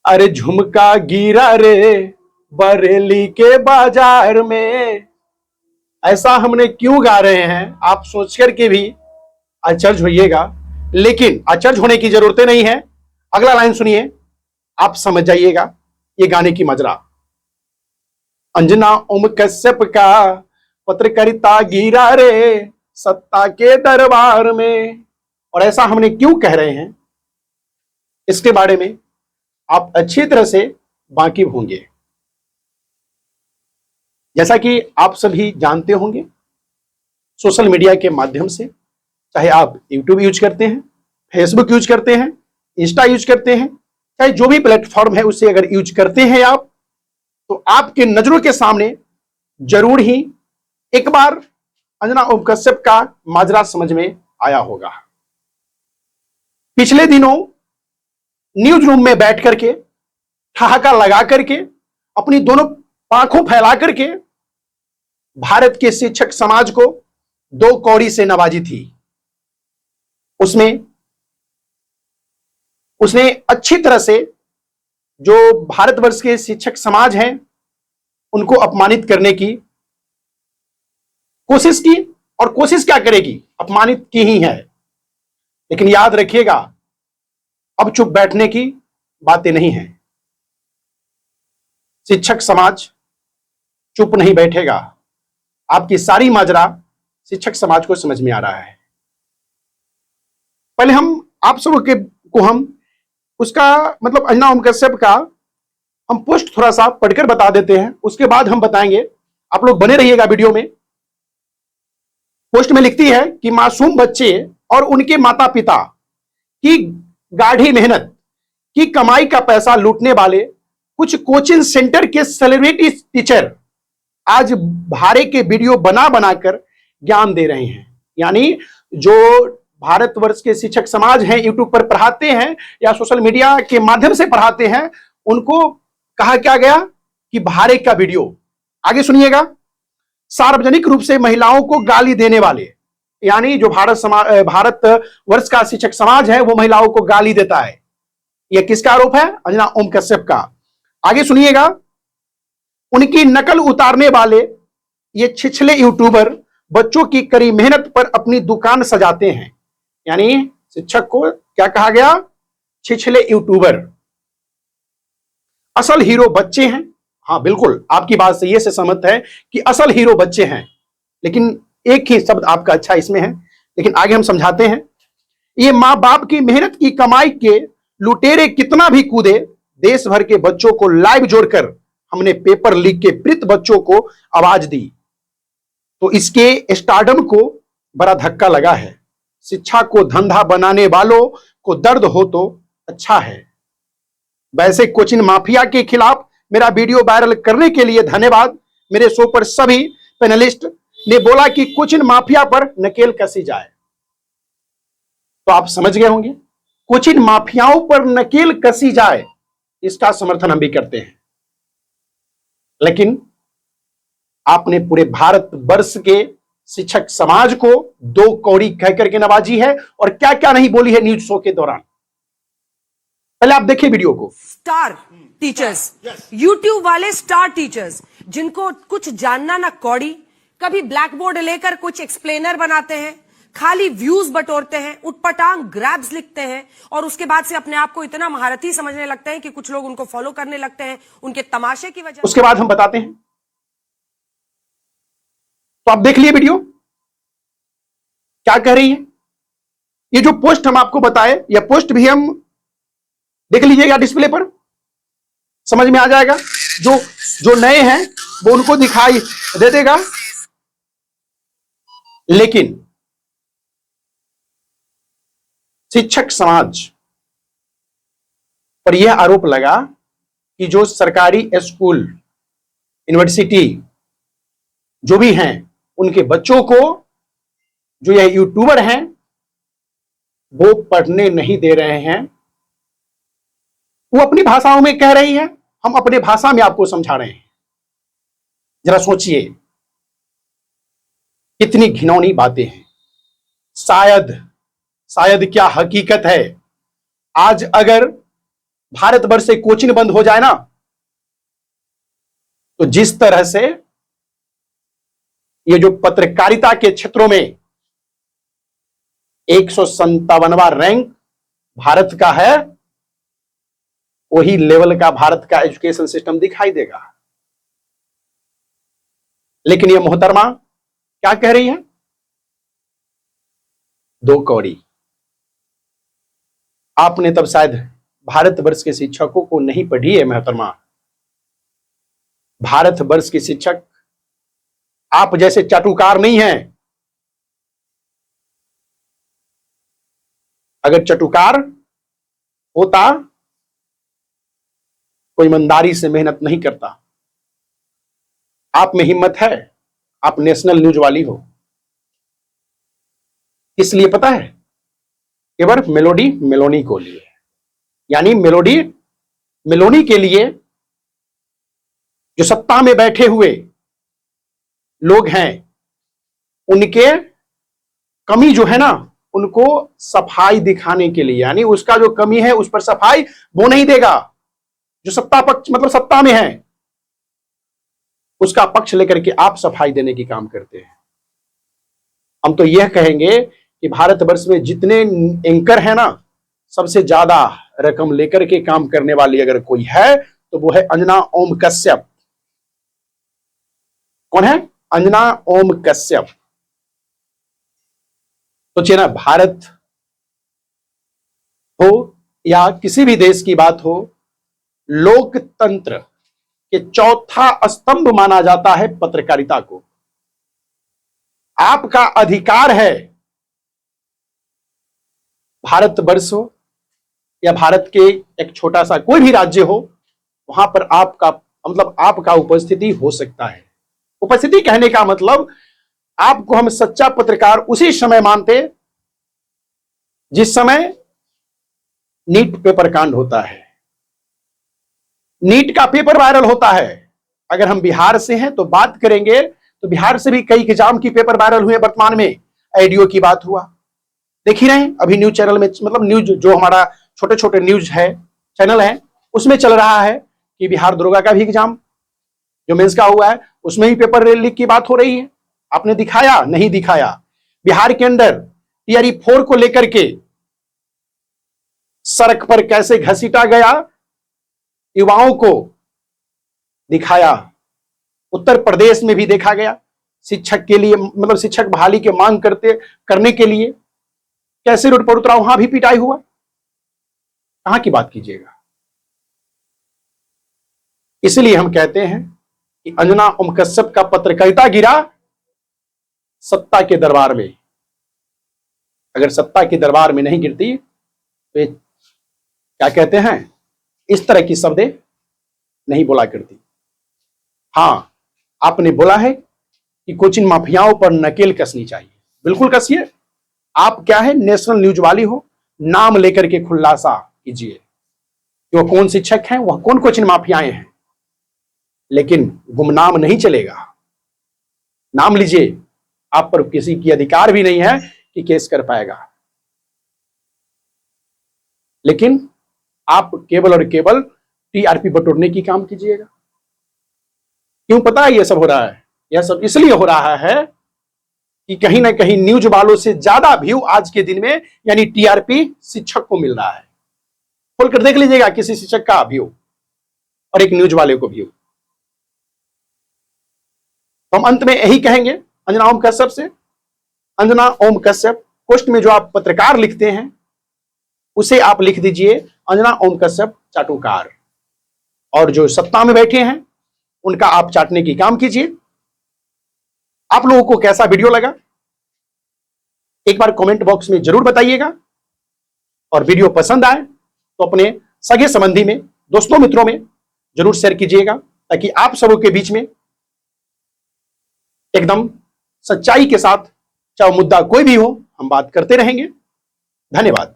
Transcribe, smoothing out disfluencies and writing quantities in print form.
अरे झुमका गिरा रे बरेली के बाजार में। ऐसा हमने क्यों गा रहे हैं आप सोच करके भी आश्चर्य होइएगा, लेकिन आश्चर्य होने की जरूरत नहीं है। अगला लाइन सुनिए, आप समझ जाइएगा ये गाने की मजरा। अंजना ओम कश्यप का पत्रकारिता गिरा रे सत्ता के दरबार में। और ऐसा हमने क्यों कह रहे हैं इसके बारे में आप अच्छी तरह से वाकिफ होंगे। जैसा कि आप सभी जानते होंगे, सोशल मीडिया के माध्यम से, चाहे आप यूट्यूब यूज करते हैं, फेसबुक यूज करते हैं, इंस्टा यूज करते हैं, चाहे जो भी प्लेटफॉर्म है उसे अगर यूज करते हैं आप, तो आपके नजरों के सामने जरूर ही एक बार अंजना ओम कश्यप का माजरा समझ में आया होगा। पिछले दिनों न्यूज रूम में बैठ करके ठहाका लगा करके अपनी दोनों आंखों फैला करके भारत के शिक्षक समाज को दो कौड़ी से नवाजी थी। उसने अच्छी तरह से जो भारतवर्ष के शिक्षक समाज हैं उनको अपमानित करने की कोशिश की, और कोशिश क्या करेगी, अपमानित की ही है। लेकिन याद रखिएगा, अब चुप बैठने की बातें नहीं है। शिक्षक समाज चुप नहीं बैठेगा। आपकी सारी माजरा शिक्षक समाज को समझ में आ रहा है। पहले आप सब को हम उसका मतलब अंजना ओम कश्यप का हम पोस्ट थोड़ा सा पढ़कर बता देते हैं, उसके बाद हम बताएंगे। आप लोग बने रहिएगा वीडियो में। पोस्ट में लिखती है कि मासूम बच्चे और उनके माता पिता की गाढ़ी मेहनत की कमाई का पैसा लूटने वाले कुछ कोचिंग सेंटर के सेलिब्रिटी टीचर आज भारे के वीडियो बना बनाकर ज्ञान दे रहे हैं। यानी जो भारतवर्ष के शिक्षक समाज हैं, यूट्यूब पर पढ़ाते हैं या सोशल मीडिया के माध्यम से पढ़ाते हैं, उनको कहा क्या गया कि भारे का वीडियो। आगे सुनिएगा। सार्वजनिक रूप से महिलाओं को गाली देने वाले, यानी जो भारत वर्ष का शिक्षक समाज है वो महिलाओं को गाली देता है। यह किसका आरोप है? अंजना ओम कश्यप का। आगे सुनिएगा। उनकी नकल उतारने वाले ये छिछले यूट्यूबर बच्चों की कड़ी मेहनत पर अपनी दुकान सजाते हैं। यानी शिक्षक को क्या कहा गया? छिछले यूट्यूबर। असल हीरो बच्चे हैं। हाँ बिल्कुल, आपकी बात से ये से सहमत है कि असल हीरो बच्चे हैं, लेकिन एक ही शब्द आपका अच्छा इसमें है, लेकिन आगे हम समझाते हैं। ये मां बाप की मेहनत की कमाई के लुटेरे कितना भी कूदे, देश भर के बच्चों को लाइव जोड़कर हमने पेपर लीक के पीड़ित बच्चों को आवाज दी, तो इसके स्टारडम को बड़ा धक्का लगा है। शिक्षा को धंधा बनाने वालों को दर्द हो तो अच्छा है। वैसे कोचिंग माफिया के खिलाफ मेरा वीडियो वायरल करने के लिए धन्यवाद। मेरे शो पर सभी पैनलिस्ट ने बोला कि कोचिंग माफिया पर नकेल कसी जाए। तो आप समझ गए होंगे, कोचिंग माफियाओं पर नकेल कसी जाए, इसका समर्थन हम भी करते हैं। लेकिन आपने पूरे भारत वर्ष के शिक्षक समाज को दो कौड़ी कह करके नवाजी है, और क्या क्या नहीं बोली है न्यूज शो के दौरान। पहले आप देखिए वीडियो को। स्टार टीचर्स, यूट्यूब वाले स्टार टीचर्स जिनको कुछ जानना ना कौड़ी, कभी ब्लैक बोर्ड लेकर कुछ एक्सप्लेनर बनाते हैं, खाली व्यूज बटोरते हैं, उटपटांग ग्रैब्स लिखते हैं, और उसके बाद से अपने आप को इतना महारथी समझने लगते हैं कि कुछ लोग उनको फॉलो करने लगते हैं उनके तमाशे की वजह। उसके बाद हम बताते हैं। तो आप देख लिए वीडियो क्या कह रही है। ये जो पोस्ट हम आपको बताए, यह पोस्ट भी हम देख लीजिएगा डिस्प्ले पर, समझ में आ जाएगा। जो नए हैं वो उनको दिखाई दे देगा। लेकिन शिक्षक समाज पर यह आरोप लगा कि जो सरकारी स्कूल, यूनिवर्सिटी जो भी हैं, उनके बच्चों को जो यह यूट्यूबर हैं वो पढ़ने नहीं दे रहे हैं। वो अपनी भाषाओं में कह रही है, हम अपने भाषा में आपको समझा रहे हैं। जरा सोचिए कितनी घिनौनी बातें हैं। शायद क्या हकीकत है, आज अगर भारतवर्ष से कोचिंग बंद हो जाए ना, तो जिस तरह से ये जो पत्रकारिता के क्षेत्रों में 157वां रैंक भारत का है, वही लेवल का भारत का एजुकेशन सिस्टम दिखाई देगा। लेकिन ये मोहतरमा क्या कह रही है? 2 कौड़ी। आपने तब शायद भारतवर्ष के शिक्षकों को नहीं पढ़ी है मोहतरमा। भारतवर्ष के शिक्षक आप जैसे चाटुकार नहीं हैं। अगर चाटुकार होता, कोई ईमानदारी से मेहनत नहीं करता। आप में हिम्मत है, आप नेशनल न्यूज वाली हो। इसलिए पता है, केवल मेलोडी मेलोनी को लिए, यानी मेलोडी मेलोनी के लिए जो सत्ता में बैठे हुए लोग हैं, उनके कमी जो है ना, उनको सफाई दिखाने के लिए, यानी उसका जो कमी है उस पर सफाई वो नहीं देगा। जो सत्ता पक्ष मतलब सत्ता में है, उसका पक्ष लेकर के आप सफाई देने की काम करते हैं। हम तो यह कहेंगे कि भारतवर्ष में जितने एंकर हैं ना, सबसे ज्यादा रकम लेकर के काम करने वाली अगर कोई है तो वो है अंजना ओम कश्यप। कौन है? अंजना ओम कश्यप। सोचिए ना, भारत हो या किसी भी देश की बात हो, लोकतंत्र के चौथा स्तंभ माना जाता है पत्रकारिता को। आपका अधिकार है, भारतवर्ष हो या भारत के एक छोटा सा कोई भी राज्य हो, वहां पर आपका मतलब आपका उपस्थिति हो सकता है। उपस्थिति कहने का मतलब, आपको हम सच्चा पत्रकार उसी समय मानते जिस समय नीट पेपर कांड होता है, नीट का पेपर वायरल होता है। अगर हम बिहार से हैं तो बात करेंगे, तो बिहार से भी कई एग्जाम की पेपर वायरल हुए। वर्तमान में एडीओ की बात हुआ, देख ही रहे हैं अभी न्यूज चैनल में, मतलब न्यूज जो हमारा छोटे छोटे न्यूज है चैनल है, उसमें चल रहा है कि बिहार दरोगा का भी एग्जाम जो मेंस का हुआ है, उसमें भी पेपर लीक की बात हो रही है। आपने दिखाया? नहीं दिखाया। बिहार के अंदर टीआरई 4 को लेकर के सड़क पर कैसे घसीटा गया, युवाओं को दिखाया। उत्तर प्रदेश में भी देखा गया, शिक्षक के लिए मतलब शिक्षक बहाली के मांग करने के लिए कैसे रोड पर उतरा, वहां भी पिटाई हुआ। कहां की बात कीजिएगा। इसलिए हम कहते हैं कि अंजना ओम कश्यप का पत्रकारिता गिरा सत्ता के दरबार में। अगर सत्ता के दरबार में नहीं गिरती तो क्या कहते हैं, इस तरह की शब्दें नहीं बोला करती। हां, आपने बोला है कि कोचिंग माफियाओं पर नकेल कसनी चाहिए, बिल्कुल कसिए। आप क्या है, नेशनल न्यूज वाली हो, नाम लेकर के खुलासा कीजिए कि वो कौन शिक्षक हैं, वह कौन कोचिंग माफियाएं हैं। लेकिन गुमनाम नहीं चलेगा, नाम लीजिए। आप पर किसी की अधिकार भी नहीं है कि केस कर पाएगा। लेकिन आप केवल और केवल टीआरपी बटोरने की काम कीजिएगा। क्यों पता है ये सब हो रहा है? यह सब इसलिए हो रहा है कि कहीं ना कहीं न्यूज वालों से ज्यादा व्यू आज के दिन में, यानी टीआरपी, शिक्षक को मिल रहा है। खोलकर देख लीजिएगा किसी शिक्षक का व्यू और एक न्यूज वाले को व्यू। हम अंत में यही कहेंगे अंजना ओम कश्यप से, अंजना ओम कश्यप, पोस्ट में जो आप पत्रकार लिखते हैं उसे आप लिख दीजिए अंजना ओम कश्यप चाटुकार, और जो सत्ता में बैठे हैं उनका आप चाटने की काम कीजिए। आप लोगों को कैसा वीडियो लगा एक बार कमेंट बॉक्स में जरूर बताइएगा, और वीडियो पसंद आए तो अपने सगे संबंधी में, दोस्तों मित्रों में जरूर शेयर कीजिएगा, ताकि आप सबों के बीच में एकदम सच्चाई के साथ, चाहे मुद्दा कोई भी हो, हम बात करते रहेंगे। धन्यवाद।